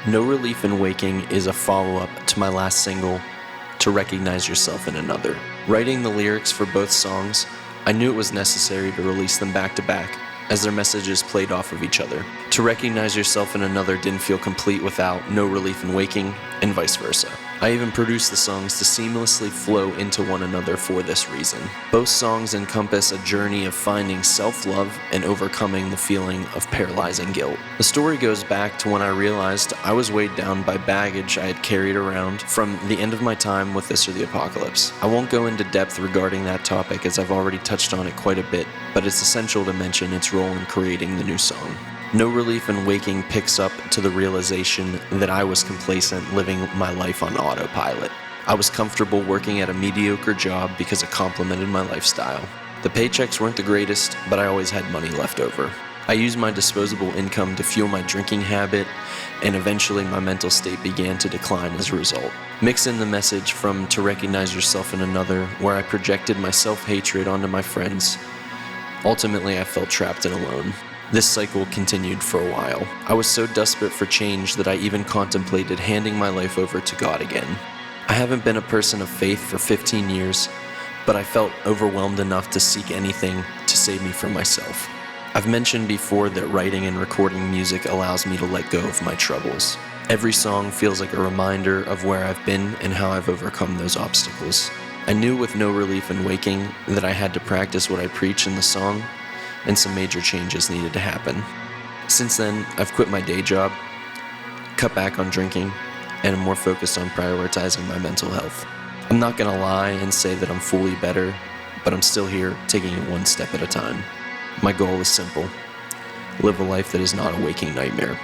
No Relief in Waking is a follow-up to my last single, To Recognize Yourself in Another. Writing the lyrics for both songs, I knew it was necessary to release them back to back, as their messages played off of each other. To Recognize Yourself in Another didn't feel complete without No Relief in Waking, and vice versa. I even produced the songs to seamlessly flow into one another for this reason. Both songs encompass a journey of finding self-love and overcoming the feeling of paralyzing guilt. The story goes back to when I realized I was weighed down by baggage I had carried around from the end of my time with This or the Apocalypse. I won't go into depth regarding that topic as I've already touched on it quite a bit, but it's essential to mention its role in creating the new song. No Relief in Waking picks up to the realization that I was complacent living my life on autopilot. I was comfortable working at a mediocre job because it complemented my lifestyle. The paychecks weren't the greatest, but I always had money left over. I used my disposable income to fuel my drinking habit, and eventually my mental state began to decline as a result. Mix in the message from To Recognize Yourself in Another, where I projected my self-hatred onto my friends. Ultimately, I felt trapped and alone. This cycle continued for a while. I was so desperate for change that I even contemplated handing my life over to God again. I haven't been a person of faith for 15 years, but I felt overwhelmed enough to seek anything to save me from myself. I've mentioned before that writing and recording music allows me to let go of my troubles. Every song feels like a reminder of where I've been and how I've overcome those obstacles. I knew with No Relief in Waking that I had to practice what I preach in the song, and some major changes needed to happen. Since then, I've quit my day job, cut back on drinking, and am more focused on prioritizing my mental health. I'm not gonna lie and say that I'm fully better, but I'm still here, taking it one step at a time. My goal is simple: live a life that is not a waking nightmare.